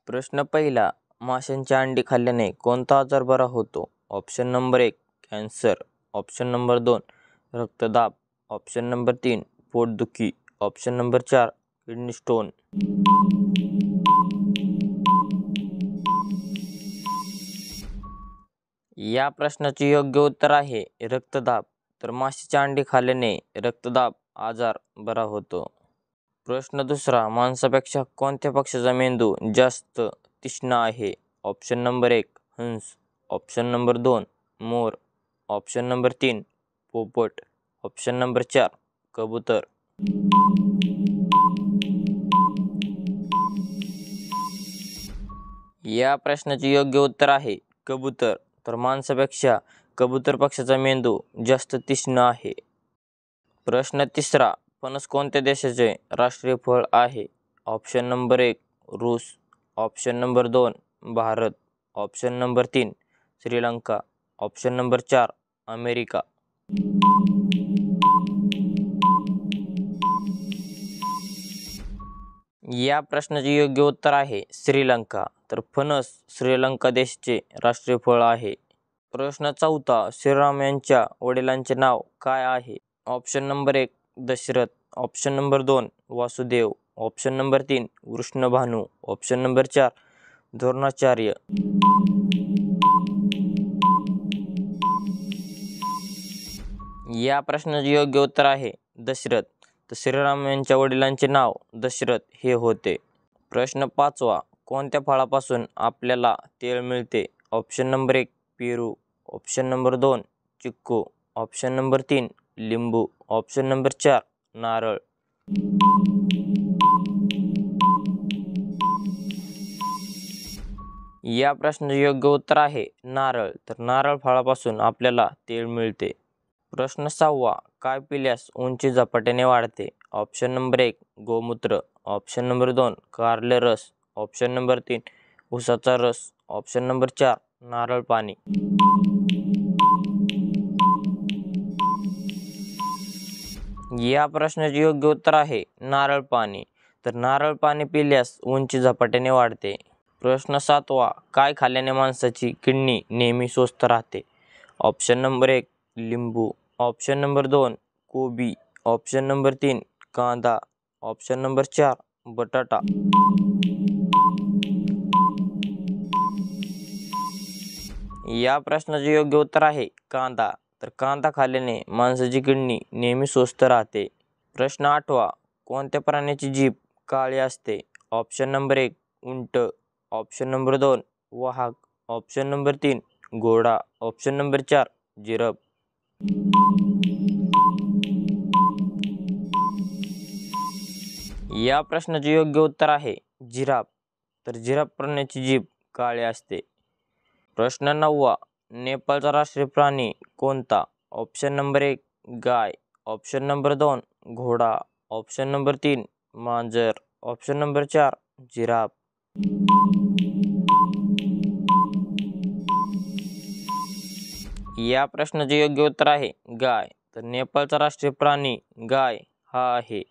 प्रश्न पहिला, माशांची अंडी खाल्ल्याने कोणता आजार बरा होतो? Option number 1 cancer, option number 2 रक्तदाब, ऑप्शन नंबर 3 पोटदुखी, ऑप्शन नंबर 4 किडनी स्टोन. या प्रश्नाचे योग्य उत्तर आहे रक्तदाब. तर माशाची अंडी खाल्ल्याने रक्तदाब आजार बरा होतो. प्रश्न दुसरा, माणसापेक्षा कोणत्या पक्ष्याचा मेंदू जास्त तीक्ष्ण आहे? ऑप्शन नंबर 1 हंस, ऑप्शन नंबर 2 मोर, ऑप्शन नंबर 3 पोपट, ऑप्शन नंबर 4 कबूतर. या प्रश्नाचे योग्य उत्तर आहे कबूतर. तर माणसापेक्षा कबूतर पक्ष्याचा मेंदू जास्त तीक्ष्ण आहे. प्रश्न तिसरा, फणस कोणत्या देशाचे राष्ट्रीय फळ आहे? ऑप्शन नंबर 1 रूस, option number 2 Bharat, option number 3 Sri Lanka, option number 4 America. या प्रश्नाचे योग्य उत्तर आहे श्रीलंका. तर फणस श्रीलंका देशाचे राष्ट्रीय फळ आहे. प्रश्न चौथा, श्रीराम यांच्या वडिलांचे नाव काय आहे? Option number 1 Dasharath, option number 2 Vasudev, option number 3 Vrishabhanu, option number 4 Dronacharya. या प्रश्नाचे योग्य उत्तर आहे दशरथ. तर श्रीराम यांच्या वडिलांचे नाव दशरथ हे होते. प्रश्न पाचवा, कोणत्या फळापासून आपल्याला तेल मिळते? ऑप्शन नंबर 1 पेरू, ऑप्शन नंबर 2 चिक्कू, ऑप्शन नंबर 3 लिंबू, ऑप्शन नंबर 4 नारळ. या प्रश्नाचे योग्य उत्तर आहे नारळ. तर नारळ फळापासून आपल्याला तेल मिळते. प्रश्न सहावा, काय पिल्यास उंची झपाट्याने वाढते? ऑप्शन नंबर 1 गोमूत्र, ऑप्शन नंबर 2 कारले रस, ऑप्शन नंबर 3 उसाचा रस, ऑप्शन नंबर 4 नारळ पाणी. या प्रश्नाचे योग्य उत्तर आहे नारळ पाणी. तर नारळ पाणी पिल्यास उंची झपाट्याने वाढते. प्रश्न सातवा, काय खाल्ल्याने माणसाची किडनी नेहमी स्वस्थ राहते? ऑप्शन नंबर 1 लिंबू, ऑप्शन नंबर 2 कोबी, ऑप्शन नंबर 3 कांदा, ऑप्शन नंबर 4 बटाटा. या प्रश्नाचे योग्य उत्तर आहे कांदा. तर कांदा खाल्ल्याने माणसाची किडनी नेहमी स्वस्थ राहते. प्रश्न आठवा, कोणत्या प्राण्याची जीभ काळी असते? ऑप्शन नंबर 1 उंट, ऑप्शन नंबर 2 वाघ, ऑप्शन नंबर 3 घोडा, ऑप्शन नंबर 4 जिराफ. या प्रश्नाचे योग्य उत्तर आहे जिराफ. तर जिराफ प्राण्याची जीभ काळी असते. प्रश्न नववा, नेपाळचा राष्ट्रीय प्राणी कोणता? ऑप्शन नंबर 1 गाय, ऑप्शन नंबर 2 घोडा, ऑप्शन नंबर 3 मांजर, ऑप्शन नंबर 4 जिराफ. या प्रश्नाचे योग्य उत्तर आहे गाय. तर नेपाळचा राष्ट्रीय प्राणी गाय हा आहे.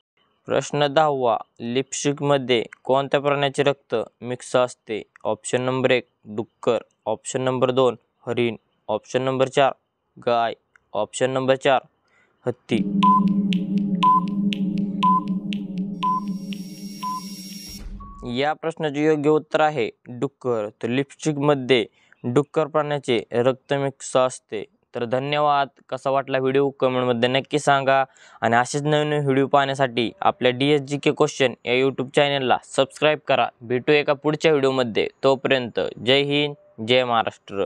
प्रश्न 10वा, लिपस्टिकमध्ये कोणत्या प्राण्याचे रक्त मिक्स असते? ऑप्शन नंबर 1 डुक्कर, ऑप्शन नंबर 2 हरिण, ऑप्शन नंबर 4 गाय, ऑप्शन नंबर 4 हत्ती. या प्रश्नाचे योग्य उत्तर आहे डुक्कर. तर लिपस्टिकमध्ये डुक्कर प्राण्याचे रक्त मिक्स असते. तर धन्यवाद. कसा वाटला व्हिडिओ कमेंटमध्ये नक्की सांगा. आणि असेच नवीन व्हिडिओ पाहण्यासाठी आपल्या DSGK क्वेश्चन या यूट्यूब चॅनलला सबस्क्राईब करा. भेटू एका पुढच्या व्हिडिओमध्ये. तोपर्यंत जय हिंद, जय महाराष्ट्र.